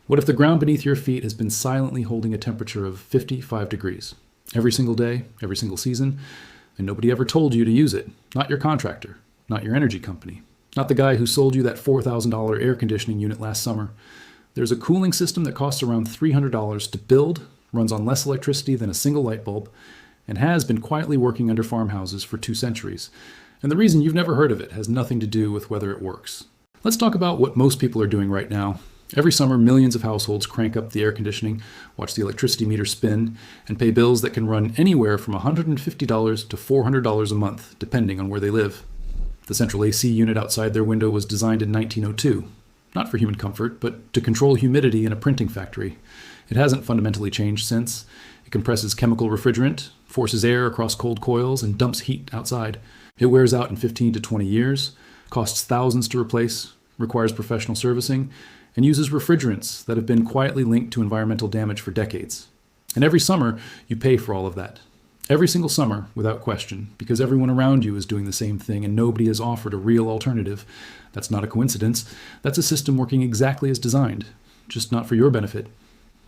What if the ground beneath your feet has been silently holding a temperature of 55 degrees every single day, every single season, and nobody ever told you to use it? Not your contractor, not your energy company, not the guy who sold you that $4,000 air conditioning unit last summer. There's a cooling system that costs around $300 to build, runs on less electricity than a single light bulb, and has been quietly working under farmhouses for 2 centuries. And the reason you've never heard of it has nothing to do with whether it works. Let's talk about what most people are doing right now. Every summer, millions of households crank up the air conditioning, watch the electricity meter spin, and pay bills that can run anywhere from $150 to $400 a month, depending on where they live. The central AC unit outside their window was designed in 1902, not for human comfort, but to control humidity in a printing factory. It hasn't fundamentally changed since. It compresses chemical refrigerant, forces air across cold coils, and dumps heat outside. It wears out in 15 to 20 years, costs thousands to replace, requires professional servicing, and uses refrigerants that have been quietly linked to environmental damage for decades. And every summer, you pay for all of that. Every single summer, without question, because everyone around you is doing the same thing and nobody has offered a real alternative. That's not a coincidence. That's a system working exactly as designed, just not for your benefit.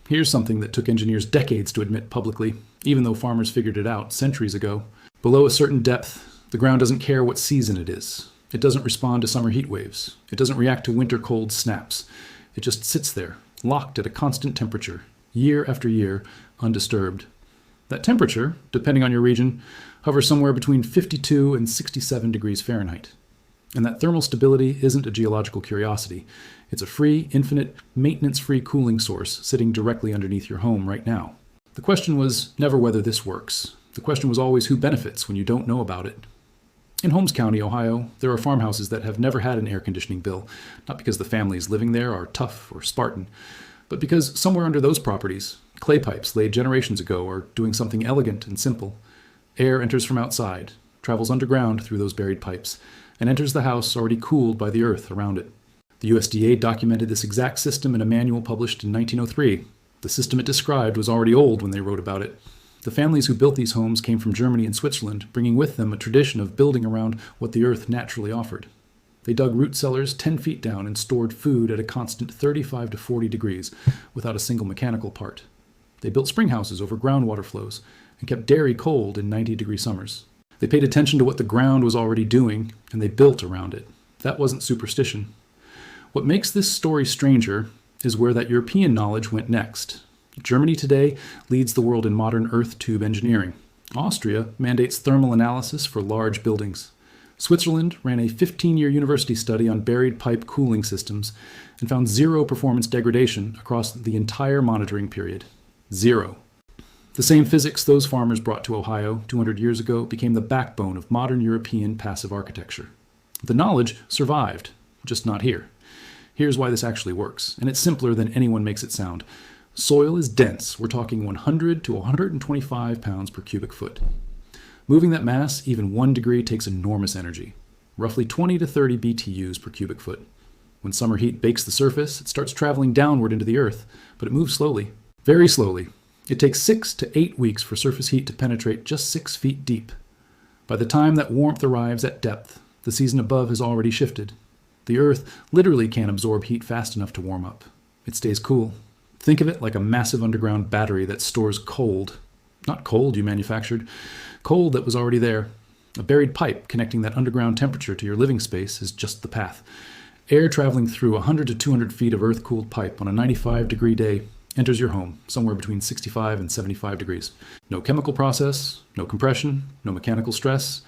Here's something that took engineers decades to admit publicly, even though farmers figured it out centuries ago. Below a certain depth, the ground doesn't care what season it is. It doesn't respond to summer heat waves. It doesn't react to winter cold snaps. It just sits there, locked at a constant temperature, year after year, undisturbed. That temperature, depending on your region, hovers somewhere between 52 and 67 degrees Fahrenheit. And that thermal stability isn't a geological curiosity. It's a free, infinite, maintenance-free cooling source sitting directly underneath your home right now. The question was never whether this works. The question was always who benefits when you don't know about it. In Holmes County, Ohio, there are farmhouses that have never had an air conditioning bill, not because the families living there are tough or Spartan, but because somewhere under those properties, clay pipes laid generations ago are doing something elegant and simple. Air enters from outside, travels underground through those buried pipes, and enters the house already cooled by the earth around it. The USDA documented this exact system in a manual published in 1903. The system it described was already old when they wrote about it. The families who built these homes came from Germany and Switzerland, bringing with them a tradition of building around what the earth naturally offered. They dug root cellars 10 feet down and stored food at a constant 35 to 40 degrees without a single mechanical part. They built spring houses over groundwater flows and kept dairy cold in 90-degree summers. They paid attention to what the ground was already doing, and they built around it. That wasn't superstition. What makes this story stranger is where that European knowledge went next. Germany today leads the world in modern earth tube engineering. Austria mandates thermal analysis for large buildings. Switzerland ran a 15-year university study on buried pipe cooling systems and found 0 performance degradation across the entire monitoring period. 0. The same physics those farmers brought to Ohio 200 years ago became the backbone of modern European passive architecture. The knowledge survived, just not here. Here's why this actually works, and it's simpler than anyone makes it sound. Soil is dense. We're talking 100 to 125 pounds per cubic foot. Moving that mass even 1 degree takes enormous energy, roughly 20 to 30 BTUs per cubic foot. When summer heat bakes the surface, it starts traveling downward into the earth, but it moves slowly, very slowly. It takes 6 to 8 weeks for surface heat to penetrate just 6 feet deep. By the time that warmth arrives at depth, the season above has already shifted. The earth literally can't absorb heat fast enough to warm up. It stays cool. Think of it like a massive underground battery that stores cold. Not cold you manufactured, cold that was already there. A buried pipe connecting that underground temperature to your living space is just the path. Air traveling through 100 to 200 feet of earth-cooled pipe on a 95-degree day enters your home, somewhere between 65 and 75 degrees. No chemical process, no compression, no mechanical stress.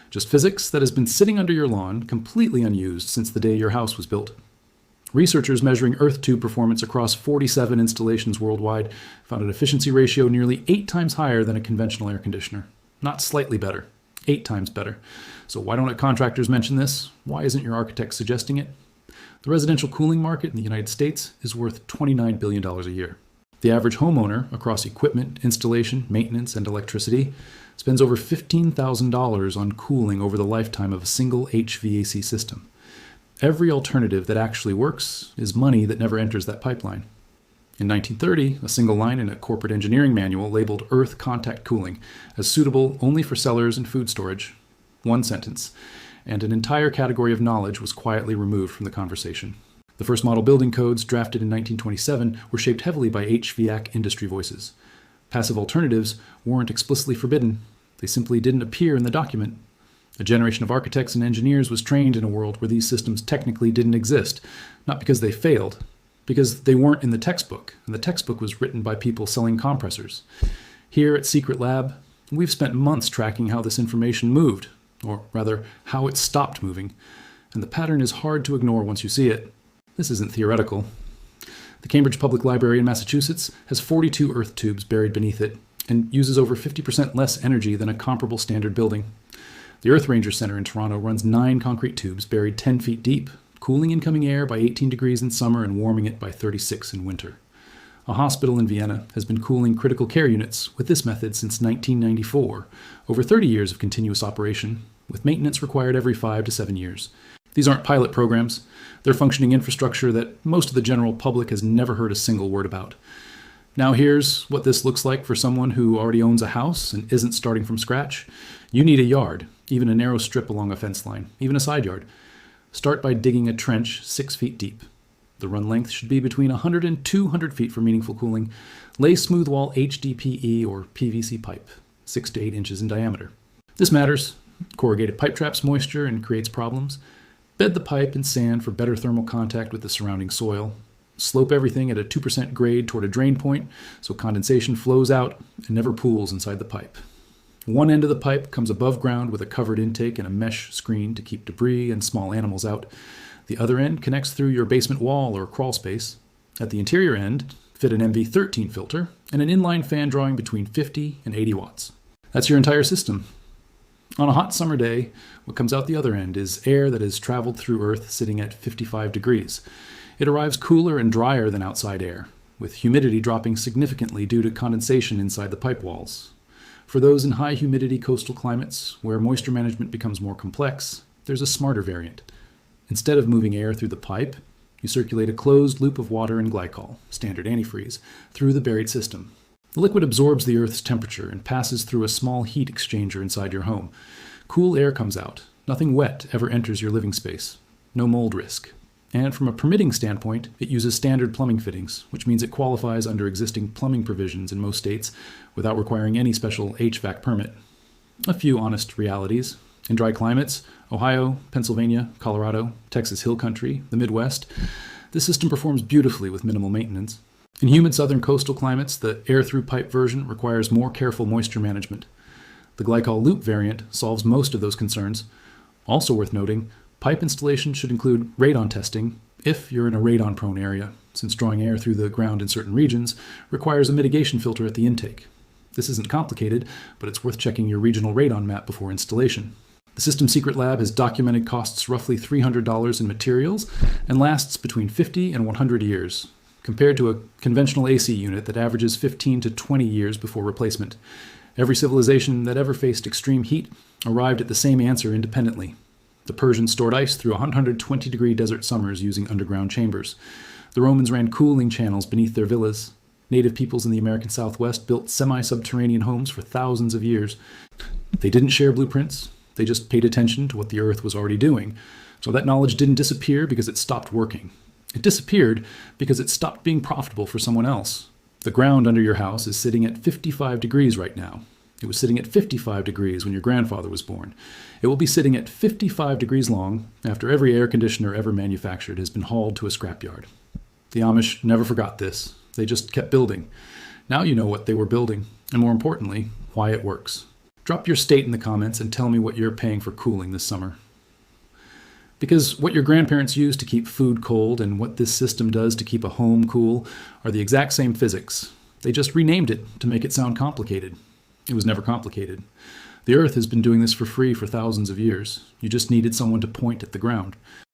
Just physics that has been sitting under your lawn, completely unused since the day your house was built. Researchers measuring earth tube performance across 47 installations worldwide found an efficiency ratio nearly 8 times higher than a conventional air conditioner. Not slightly better, 8 times better. So why don't contractors mention this? Why isn't your architect suggesting it? The residential cooling market in the United States is worth $29 billion a year. The average homeowner, across equipment, installation, maintenance, and electricity, spends over $15,000 on cooling over the lifetime of a single HVAC system. Every alternative that actually works is money that never enters that pipeline. In 1930, a single line in a corporate engineering manual labeled earth contact cooling as suitable only for cellars and food storage. 1 sentence, and an entire category of knowledge was quietly removed from the conversation. The first model building codes, drafted in 1927, were shaped heavily by HVAC industry voices. Passive alternatives weren't explicitly forbidden. They simply didn't appear in the document. A generation of architects and engineers was trained in a world where these systems technically didn't exist, not because they failed, because they weren't in the textbook, and the textbook was written by people selling compressors. Here at Secret Lab, we've spent months tracking how this information moved, or rather, how it stopped moving, and the pattern is hard to ignore once you see it. This isn't theoretical. The Cambridge Public Library in Massachusetts has 42 earth tubes buried beneath it, and uses over 50% less energy than a comparable standard building. The Earth Ranger Center in Toronto runs 9 concrete tubes buried 10 feet deep, cooling incoming air by 18 degrees in summer and warming it by 36 in winter. A hospital in Vienna has been cooling critical care units with this method since 1994, over 30 years of continuous operation, with maintenance required every 5 to 7 years. These aren't pilot programs. They're functioning infrastructure that most of the general public has never heard a single word about. Now here's what this looks like for someone who already owns a house and isn't starting from scratch. You need a yard, even a narrow strip along a fence line, even a side yard. Start by digging a trench 6 feet deep. The run length should be between 100 and 200 feet for meaningful cooling. Lay smooth wall HDPE or PVC pipe, 6 to 8 inches in diameter. This matters. Corrugated pipe traps moisture and creates problems. Bed the pipe in sand for better thermal contact with the surrounding soil. Slope everything at a 2% grade toward a drain point so condensation flows out and never pools inside the pipe. One end of the pipe comes above ground with a covered intake and a mesh screen to keep debris and small animals out. The other end connects through your basement wall or crawl space. At the interior end, fit an MV13 filter and an inline fan drawing between 50 and 80 watts. That's your entire system. On a hot summer day, what comes out the other end is air that has traveled through Earth sitting at 55 degrees. It arrives cooler and drier than outside air, with humidity dropping significantly due to condensation inside the pipe walls. For those in high humidity coastal climates, where moisture management becomes more complex, there's a smarter variant. Instead of moving air through the pipe, you circulate a closed loop of water and glycol, standard antifreeze, through the buried system. The liquid absorbs the Earth's temperature and passes through a small heat exchanger inside your home. Cool air comes out. Nothing wet ever enters your living space. No mold risk. And from a permitting standpoint, it uses standard plumbing fittings, which means it qualifies under existing plumbing provisions in most states without requiring any special HVAC permit. A few honest realities. In dry climates, Ohio, Pennsylvania, Colorado, Texas Hill Country, the Midwest, this system performs beautifully with minimal maintenance. In humid southern coastal climates, the air-through-pipe version requires more careful moisture management. The glycol loop variant solves most of those concerns. Also worth noting, pipe installation should include radon testing if you're in a radon-prone area, since drawing air through the ground in certain regions requires a mitigation filter at the intake. This isn't complicated, but it's worth checking your regional radon map before installation. The System Secret Lab has documented costs roughly $300 in materials and lasts between 50 and 100 years, compared to a conventional AC unit that averages 15 to 20 years before replacement. Every civilization that ever faced extreme heat arrived at the same answer independently. The Persians stored ice through 120-degree desert summers using underground chambers. The Romans ran cooling channels beneath their villas. Native peoples in the American Southwest built semi-subterranean homes for thousands of years. They didn't share blueprints. They just paid attention to what the Earth was already doing. So that knowledge didn't disappear because it stopped working. It disappeared because it stopped being profitable for someone else. The ground under your house is sitting at 55 degrees right now. It was sitting at 55 degrees when your grandfather was born. It will be sitting at 55 degrees long after every air conditioner ever manufactured has been hauled to a scrapyard. The Amish never forgot this. They just kept building. Now you know what they were building, and more importantly, why it works. Drop your state in the comments and tell me what you're paying for cooling this summer. Because what your grandparents used to keep food cold and what this system does to keep a home cool are the exact same physics. They just renamed it to make it sound complicated. It was never complicated. The Earth has been doing this for free for thousands of years. You just needed someone to point at the ground.